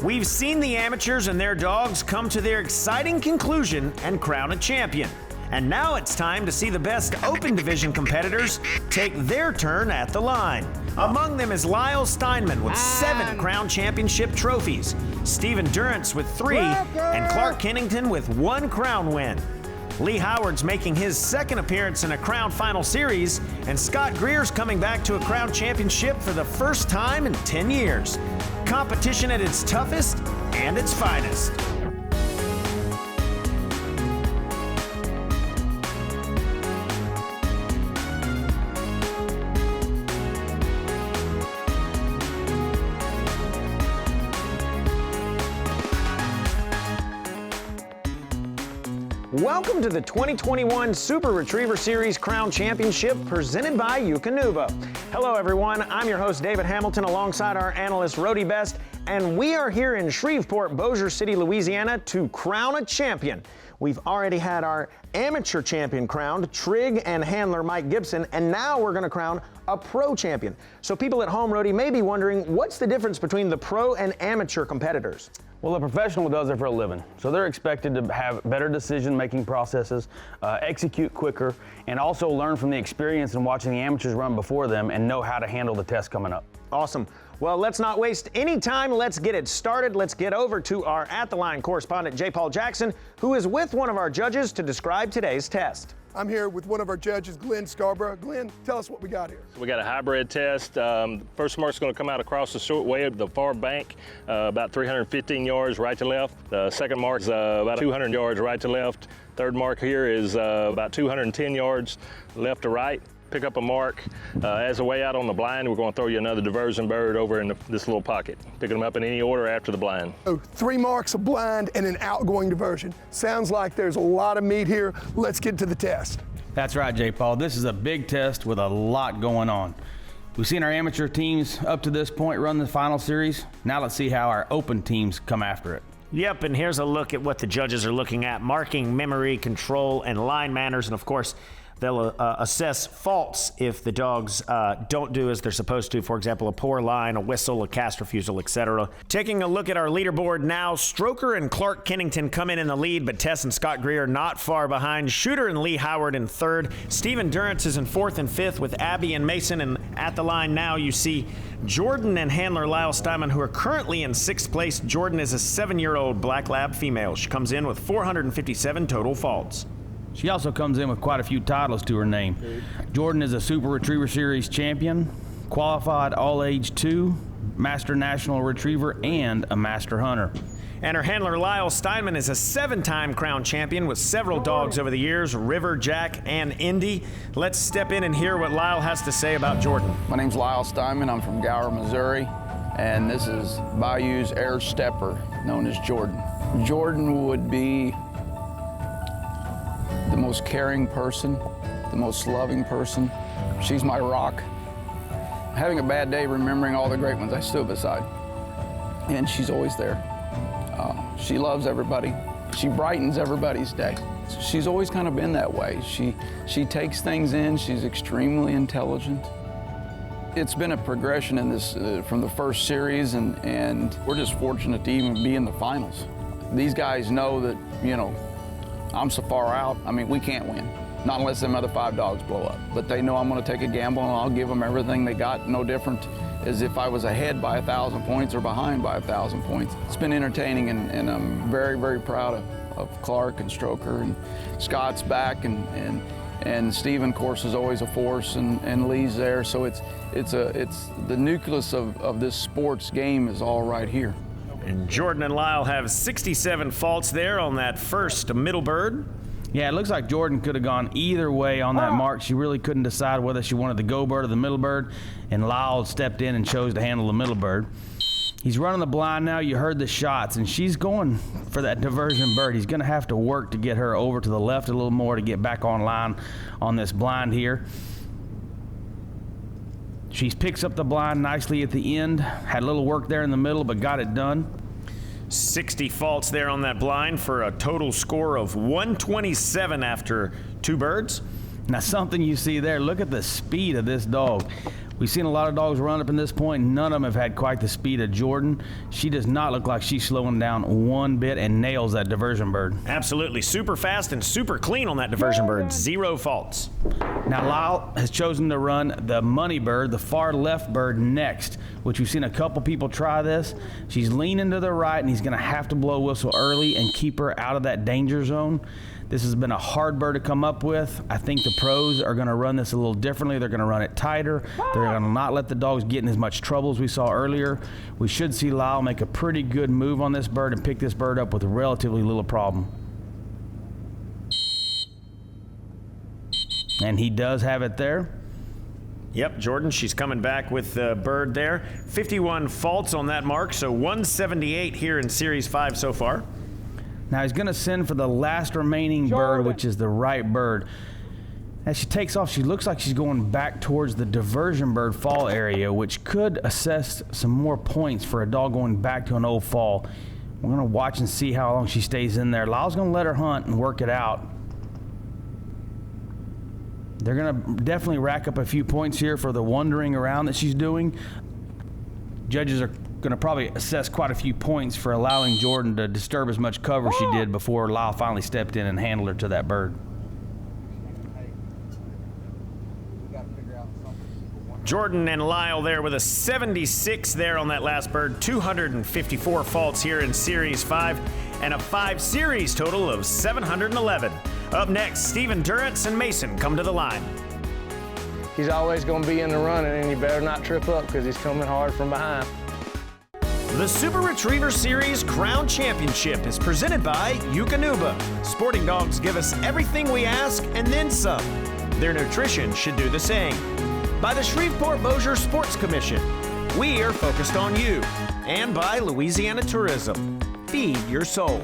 We've seen the amateurs and their dogs come to their exciting conclusion and crown a champion. And now it's time to see the best open division competitors take their turn at the line. Among them is Lyle Steinman with 7 crown championship trophies, Stephen Durrance with 3, and Clark Kennington with 1 crown win. Lee Howard's making his 2nd appearance in a Crown Final Series, and Scott Greer's coming back to a Crown Championship for the first time in 10 years. Competition at its toughest and its finest. Welcome to the 2021 Super Retriever Series Crown Championship presented by Eukanuba. Hello everyone, I'm your host David Hamilton alongside our analyst Rody Best, and we are here in Shreveport, Bossier City, Louisiana to crown a champion. We've already had our amateur champion crowned, Trig and handler Mike Gibson, and now we're going to crown a pro champion. So people at home, Rody, may be wondering, what's the difference between the pro and amateur competitors? Well, a professional does it for a living, so they're expected to have better decision-making processes, execute quicker, and also learn from the experience and watching the amateurs run before them and know how to handle the test coming up. Awesome. Well, let's not waste any time. Let's get it started. Let's get over to our At the Line correspondent, J. Paul Jackson, who is with one of our judges to describe today's test. I'm here with one of our judges, Glenn Scarborough. Glenn, tell us what we got here. So we got a hybrid test. First mark's going to come out across the short way of the far bank, about 315 yards right to left. The second mark's about 200 yards right to left. Third mark here is about 210 yards left to right. Pick up a mark. As a way out on the blind, we're going to throw you another diversion bird over in this little pocket. Picking them up in any order after the blind. Oh, 3 marks, a blind, and an outgoing diversion. Sounds like there's a lot of meat here. Let's get to the test. That's right, J. Paul. This is a big test with a lot going on. We've seen our amateur teams up to this point run the final series. Now let's see how our open teams come after it. Yep, and here's a look at what the judges are looking at: marking, memory, control, and line manners, and of course, they'll assess faults if the dogs don't do as they're supposed to. For example, a poor line, a whistle, a cast refusal, etc. Taking a look at our leaderboard now, Stroker and Clark Kennington come in the lead, but Tess and Scott Greer not far behind. Shooter and Lee Howard in 3rd. Stephen Durrance is in 4th and 5th with Abby and Mason. And at the line now, you see Jordan and handler Lyle Steinman, who are currently in 6th place. Jordan is a 7-year-old black lab female. She comes in with 457 total faults. She also comes in with quite a few titles to her name. Jordan is a Super Retriever Series champion, qualified All-Age 2, Master National Retriever, and a Master Hunter. And her handler Lyle Steinman is a 7-time crown champion with several dogs over the years, River, Jack, and Indy. Let's step in and hear what Lyle has to say about Jordan. My name's Lyle Steinman. I'm from Gower, Missouri, and this is Bayou's air stepper, known as Jordan. Jordan would be the most caring person, the most loving person. She's my rock. Having a bad day, remembering all the great ones I stood beside. And she's always there. She loves everybody. She brightens everybody's day. She's always kind of been that way. She takes things in. She's extremely intelligent. It's been a progression in this from the first series, and we're just fortunate to even be in the finals. These guys know that, you know, I'm so far out, I mean, we can't win. Not unless them other 5 dogs blow up. But they know I'm gonna take a gamble and I'll give them everything they got. No different as if I was ahead by 1,000 points or behind by 1,000 points. It's been entertaining, and I'm very, very proud of Clark and Stroker, and Scott's back, and Stephen, of course, is always a force, and Lee's there. So it's the nucleus of this sports game is all right here. And Jordan and Lyle have 67 faults there on that first middle bird. Yeah, it looks like Jordan could have gone either way on that mark. She really couldn't decide whether she wanted the go bird or the middle bird, and Lyle stepped in and chose to handle the middle bird. He's running the blind now. You heard the shots, and she's going for that diversion bird. He's going to have to work to get her over to the left a little more to get back on line on this blind here. She picks up the blind nicely at the end. Had a little work there in the middle, but got it done. 60 faults there on that blind for a total score of 127 after 2 birds. Now something you see there, look at the speed of this dog. We've seen a lot of dogs run up in this point. None of them have had quite the speed of Jordan. She does not look like she's slowing down one bit and nails that diversion bird. Absolutely. Super fast and super clean on that diversion bird. 0 faults. Now Lyle has chosen to run the money bird, the far left bird, next, which we've seen a couple people try this. She's leaning to the right, and he's going to have to blow a whistle early and keep her out of that danger zone. This has been a hard bird to come up with. I think the pros are going to run this a little differently. They're going to run it tighter. They're going to not let the dogs get in as much trouble as we saw earlier. We should see Lyle make a pretty good move on this bird and pick this bird up with relatively little problem. And he does have it there. Yep, Jordan, she's coming back with the bird there. 51 faults on that mark, so 178 here in Series 5 so far. Now he's going to send for the last remaining bird, which is the right bird. As she takes off, she looks like she's going back towards the diversion bird fall area, which could assess some more points for a dog going back to an old fall. We're going to watch and see how long she stays in there. Lyle's going to let her hunt and work it out. They're going to definitely rack up a few points here for the wandering around that she's doing. Judges are going to probably assess quite a few points for allowing Jordan to disturb as much cover she did before Lyle finally stepped in and handled her to that bird. Jordan and Lyle there with a 76 there on that last bird. 254 faults here in Series 5 and a 5 series total of 711. Up next, Stephen Durrance and Mason come to the line. He's always going to be in the running, and you better not trip up because he's coming hard from behind. The Super Retriever Series Crown Championship is presented by Eukanuba. Sporting dogs give us everything we ask and then some. Their nutrition should do the same. By the Shreveport Bossier Sports Commission. We are focused on you. And by Louisiana Tourism. Feed your soul.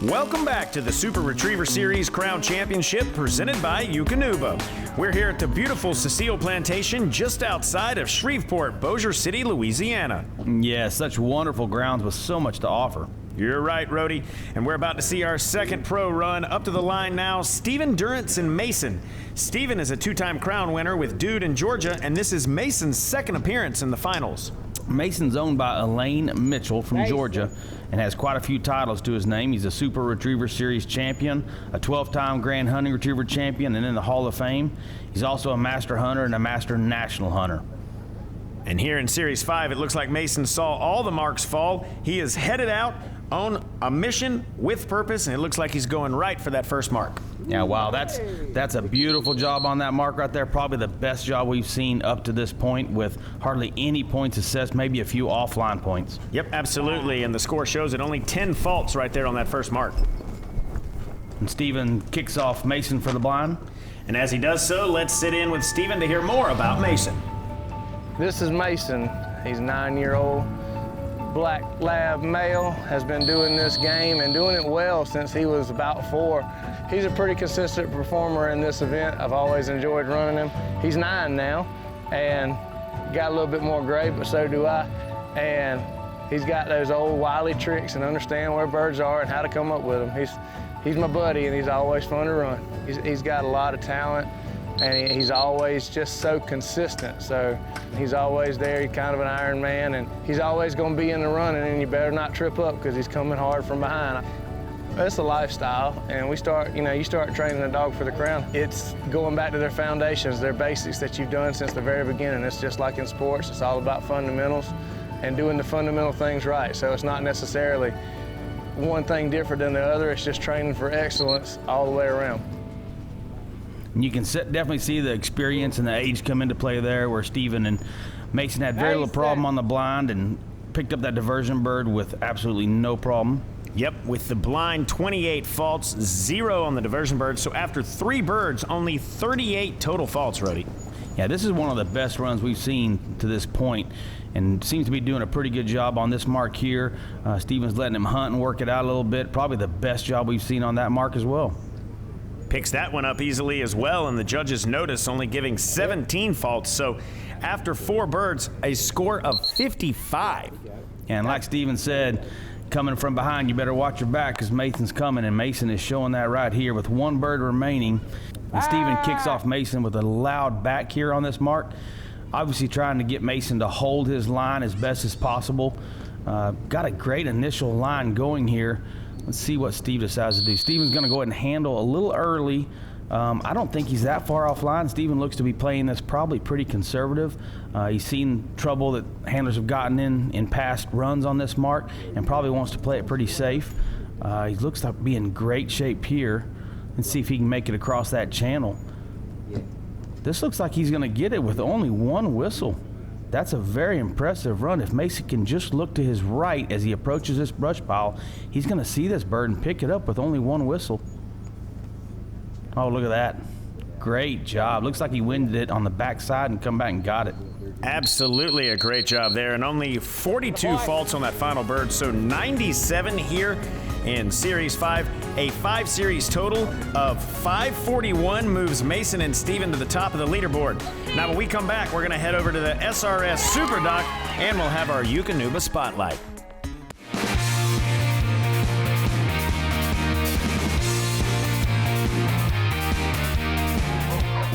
Welcome back to the Super Retriever Series Crown Championship presented by Eukanuba. We're here at the beautiful Cecile Plantation just outside of Shreveport, Bossier City, Louisiana. Yeah, such wonderful grounds with so much to offer. You're right, Rhodey. And we're about to see our second pro run. Up to the line now, Stephen Durrance and Mason. Stephen is a 2-time crown winner with Dude in Georgia, and this is Mason's second appearance in the finals. Mason's owned by Elaine Mitchell from Georgia and has quite a few titles to his name. He's a Super Retriever Series champion, a 12-time Grand Hunting Retriever champion, and in the Hall of Fame. He's also a Master Hunter and a Master National Hunter. And here in Series 5, it looks like Mason saw all the marks fall. He is headed out on a mission with purpose, and it looks like he's going right for that first mark. Yeah, wow, that's a beautiful job on that mark right there. Probably the best job we've seen up to this point with hardly any points assessed, maybe a few offline points. Yep, absolutely, and the score shows it only 10 faults right there on that first mark. And Stephen kicks off Mason for the blind. And as he does so, let's sit in with Stephen to hear more about Mason. This is Mason. He's a 9-year-old black lab male, has been doing this game and doing it well since he was about 4. He's a pretty consistent performer in this event. I've always enjoyed running him. He's 9 now and got a little bit more gray, but so do I. And he's got those old wily tricks and understand where birds are and how to come up with them. He's my buddy, and he's always fun to run. He's got a lot of talent, and he's always just so consistent. So he's always there. He's kind of an Iron Man, and he's always going to be in the running, and you better not trip up because he's coming hard from behind. It's a lifestyle, and you start training a dog for the crown. It's going back to their foundations, their basics that you've done since the very beginning. It's just like in sports. It's all about fundamentals and doing the fundamental things right. So it's not necessarily one thing different than the other. It's just training for excellence all the way around. You can definitely see the experience and the age come into play there, where Stephen and Mason had very little problem on the blind and picked up that diversion bird with absolutely no problem. Yep, with the blind, 28 faults, 0 on the diversion bird. So after 3 birds, only 38 total faults, Rhodey. Yeah, this is one of the best runs we've seen to this point, and seems to be doing a pretty good job on this mark here. Stephen's letting him hunt and work it out a little bit. Probably the best job we've seen on that mark as well. Picks that one up easily as well, and the judges notice only giving 17 faults. So after 4 birds, a score of 55. And like Stephen said, coming from behind, you better watch your back because Mason's coming, and Mason is showing that right here with 1 bird remaining. And Stephen kicks off Mason with a loud back here on this mark. Obviously trying to get Mason to hold his line as best as possible. Got a great initial line going here. Let's see what Steve decides to do. Steven's going to go ahead and handle a little early. I don't think he's that far offline. Steven looks to be playing this probably pretty conservative. He's seen trouble that handlers have gotten in past runs on this mark and probably wants to play it pretty safe. He looks to be in great shape here. Let's see if he can make it across that channel. This looks like he's going to get it with only one whistle. That's a very impressive run. If Mason can just look to his right as he approaches this brush pile, he's going to see this bird and pick it up with only one whistle. Oh, look at that. Great job. Looks like he winded it on the backside and come back and got it. Absolutely a great job there, and only 42 faults on that final bird, so 97 here in Series 5. A 5 series total of 541 moves Mason and Steven to the top of the leaderboard. Now, when we come back, we're going to head over to the SRS Super Doc, and we'll have our Eukanuba Spotlight.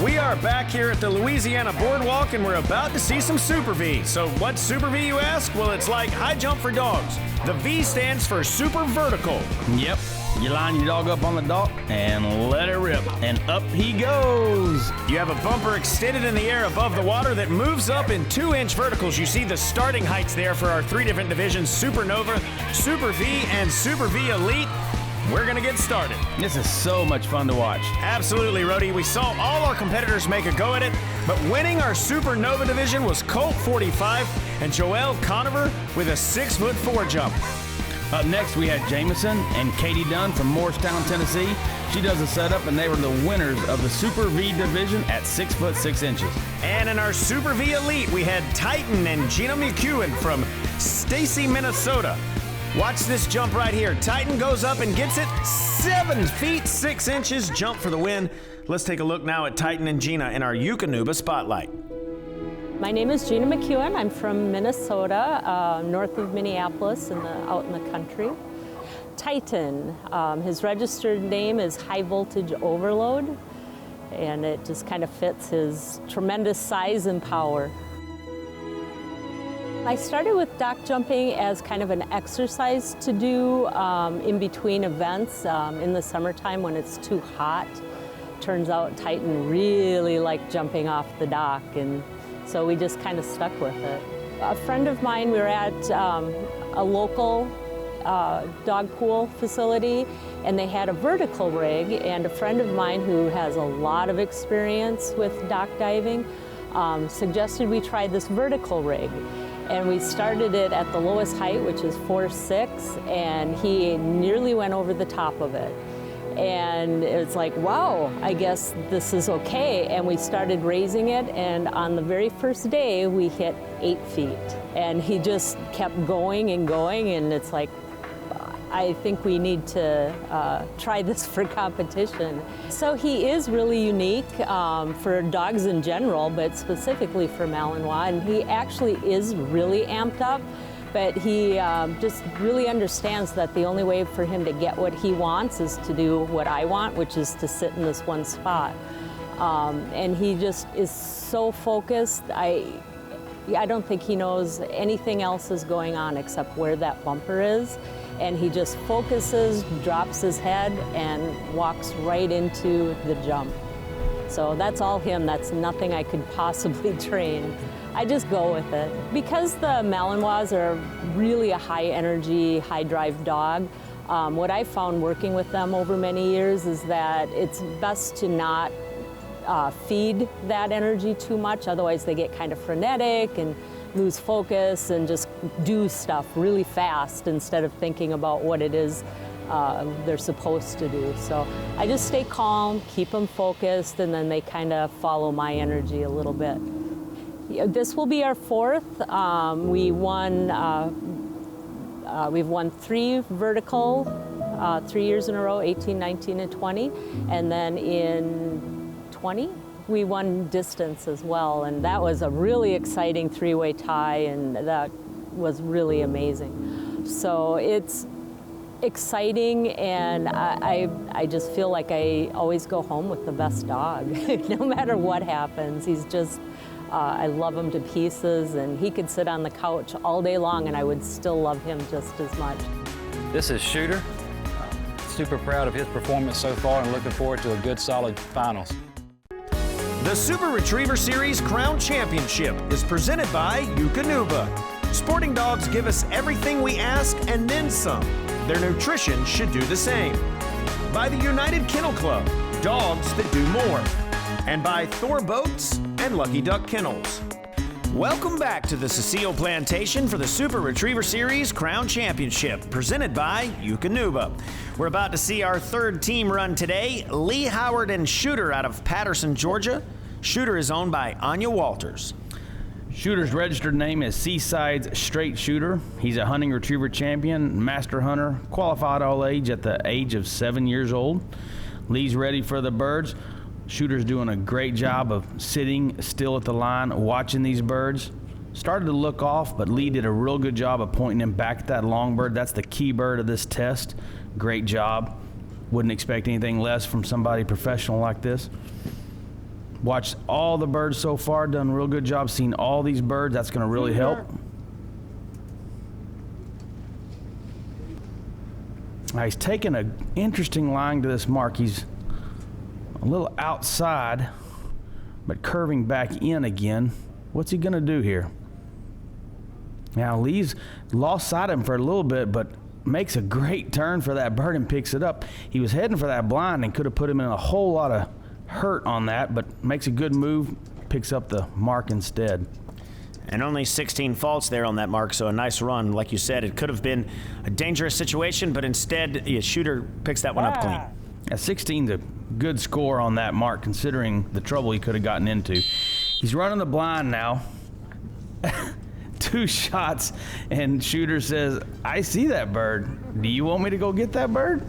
We are back here at the Louisiana Boardwalk, and we're about to see some Super V. So what's Super V, you ask? Well, it's like high jump for dogs. The V stands for super vertical. Yep. You line your dog up on the dock and let it rip, and up he goes. You have a bumper extended in the air above the water that moves up in 2-inch verticals. You see the starting heights there for our 3 different divisions: Supernova, Super V, and Super V Elite. We're gonna get started. This is so much fun to watch. Absolutely, Rody. We saw all our competitors make a go at it, but winning our Supernova division was Colt 45 and Joelle Conover with a 6'4" jump. Up next, we had Jameson and Katie Dunn from Morristown, Tennessee. She does the setup, and they were the winners of the Super V division at 6'6". And in our Super V Elite, we had Titan and Gina McEwen from Stacy, Minnesota. Watch this jump right here. Titan goes up and gets it. 7 feet 6 inches, jump for the win. Let's take a look now at Titan and Gina in our Eukanuba Spotlight. My name is Gina McEwen. I'm from Minnesota, north of Minneapolis, out in the country. Titan, his registered name is High Voltage Overload, and it just kind of fits his tremendous size and power. I started with dock jumping as kind of an exercise to do in between events in the summertime when it's too hot. Turns out Titan really liked jumping off the dock, and so we just kind of stuck with it. A friend of mine, we were at a local dog pool facility, and they had a vertical rig, and a friend of mine who has a lot of experience with dock diving suggested we try this vertical rig. And we started it at the lowest height, which is 4'6", and he nearly went over the top of it. And it's like, wow, I guess this is okay. And we started raising it, and on the very first day, we hit 8 feet. And he just kept going, and it's like, I think we need to try this for competition. So he is really unique for dogs in general, but specifically for Malinois, and he actually is really amped up, but he just really understands that the only way for him to get what he wants is to do what I want, which is to sit in this one spot. And he just is so focused. I don't think he knows anything else is going on except where that bumper is. And he just focuses, drops his head, and walks right into the jump. So that's all him. That's nothing I could possibly train. I just go with it. Because the Malinois are really a high energy, high drive dog, what I found working with them over many years is that it's best to not feed that energy too much, otherwise they get kind of frenetic and lose focus and just do stuff really fast instead of thinking about what it is they're supposed to do. So I just stay calm, keep them focused, and then they kind of follow my energy a little bit. This will be our 4th. We've won 3 vertical 3 years in a row, 18, 19, and 20. And then in 20, we won distance as well, and that was a really exciting 3-way tie, and that was really amazing. So it's exciting, and I just feel like I always go home with the best dog, no matter what happens. He's just I love him to pieces, and he could sit on the couch all day long and I would still love him just as much. This is Shooter. Super proud of his performance so far and looking forward to a good, solid finals. The Super Retriever Series Crown Championship is presented by Eukanuba. Sporting dogs give us everything we ask and then some. Their nutrition should do the same. By the United Kennel Club, dogs that do more. And by Thor Boats and Lucky Duck Kennels. Welcome back to the Cecile Plantation for the Super Retriever Series Crown Championship, presented by Eukanuba. We're about to see our third team run today, Lee Howard and Shooter out of Patterson, Georgia. Shooter is owned by Anya Walters. Shooter's registered name is Seaside's Straight Shooter. He's a hunting retriever champion, master hunter, qualified all age at the age of 7 years old. Lee's ready for the birds. Shooter's doing a great job of sitting still at the line, watching these birds. Started to look off, but Lee did a real good job of pointing him back at that long bird. That's the key bird of this test. Great job. Wouldn't expect anything less from somebody professional like this. Watched all the birds so far, done a real good job seeing all these birds. That's going to really help. Now he's taking an interesting line to this mark. He's a little outside, but curving back in again. What's he going to do here? Now Lee's lost sight of him for a little bit, but makes a great turn for that bird and picks it up. He was heading for that blind and could have put him in a whole lot of hurt on that, but makes a good move, picks up the mark instead. And only 16 faults there on that mark, so a nice run. Like you said, it could have been a dangerous situation, but instead, Shooter picks that one up clean. Yeah, 16's a good score on that mark, considering the trouble he could have gotten into. He's running the blind now. 2 shots, and Shooter says, I see that bird. Do you want me to go get that bird?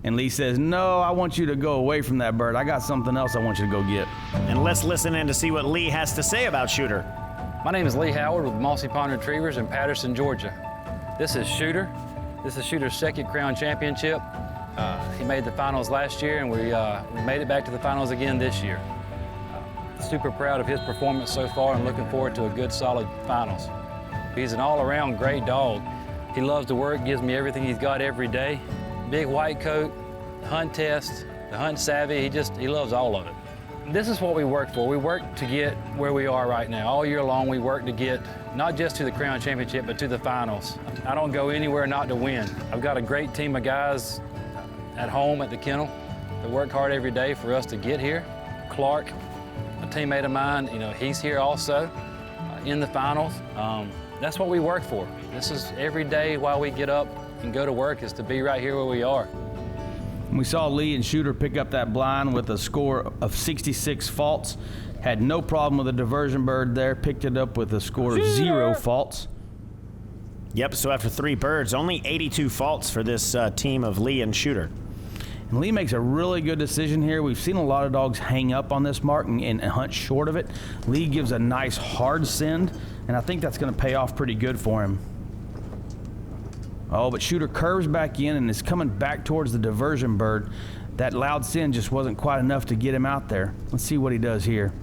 And Lee says, no, I want you to go away from that bird. I got something else I want you to go get. And let's listen in to see what Lee has to say about Shooter. My name is Lee Howard with Mossy Pond Retrievers in Patterson, Georgia. This is Shooter. This is Shooter's second Crown Championship. He made the finals last year, and we made it back to the finals again this year. Super proud of his performance so far and looking forward to a good, solid finals. He's an all-around great dog. He loves to work, gives me everything he's got every day. Big white coat, hunt test, the hunt savvy, he loves all of it. This is what we work for. We work to get where we are right now. All year long we work to get not just to the Crown Championship, but to the finals. I don't go anywhere not to win. I've got a great team of guys at home at the kennel that work hard every day for us to get here. Clark, a teammate of mine, he's here also in the finals. That's what we work for. This is every day while we get up and go to work is to be right here where we are. We saw Lee and Shooter pick up that blind with a score of 66 faults. Had no problem with a diversion bird there. Picked it up with a score of 0 faults. Yep, so after 3 birds, only 82 faults for this team of Lee and Shooter. And Lee makes a really good decision here. We've seen a lot of dogs hang up on this mark and hunt short of it. Lee gives a nice hard send, and I think that's going to pay off pretty good for him. Oh, but Shooter curves back in and is coming back towards the diversion bird. That loud send just wasn't quite enough to get him out there. Let's see what he does here.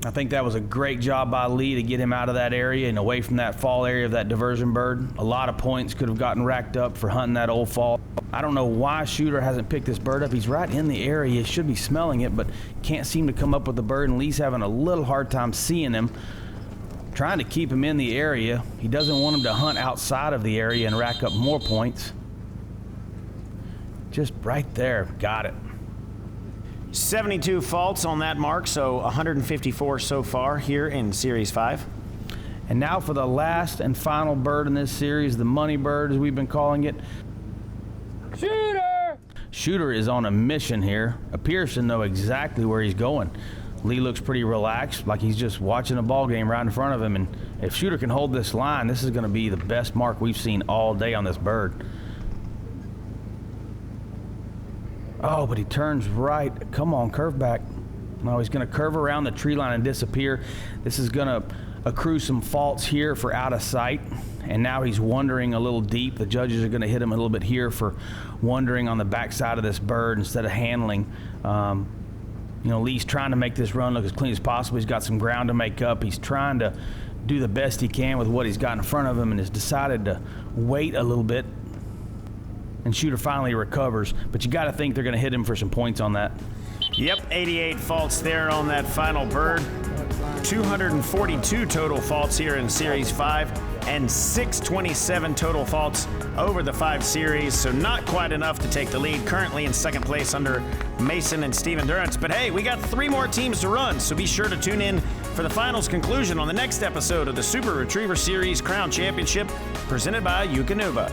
I think that was a great job by Lee to get him out of that area and away from that fall area of that diversion bird. A lot of points could have gotten racked up for hunting that old fall. I don't know why Shooter hasn't picked this bird up. He's right in the area. He should be smelling it, but can't seem to come up with the bird, and Lee's having a little hard time seeing him. Trying to keep him in the area. He doesn't want him to hunt outside of the area and rack up more points. Just right there. Got it. 72 faults on that mark, so 154 so far here in Series 5. And now for the last and final bird in this series, the money bird as we've been calling it. Shooter! Shooter is on a mission here. Appears to know exactly where he's going. Lee looks pretty relaxed, like he's just watching a ball game right in front of him. And if Shooter can hold this line, this is going to be the best mark we've seen all day on this bird. Oh, but he turns right. Come on, curve back. No, he's going to curve around the tree line and disappear. This is going to accrue some faults here for out of sight, and now he's wandering a little deep. The judges are going to hit him a little bit here for wandering on the backside of this bird instead of handling. You know, Lee's trying to make this run look as clean as possible. He's got some ground to make up. He's trying to do the best he can with what he's got in front of him and has decided to wait a little bit. And Shooter finally recovers, but you got to think they're going to hit him for some points on that. Yep, 88 faults there on that final bird. 242 total faults here in Series 5 and 627 total faults over the 5 series, so not quite enough to take the lead. Currently in second place under Mason and Steven Durrance. But hey, we got 3 more teams to run, so be sure to tune in for the finals conclusion on the next episode of the Super Retriever Series Crown Championship presented by Eukanuba.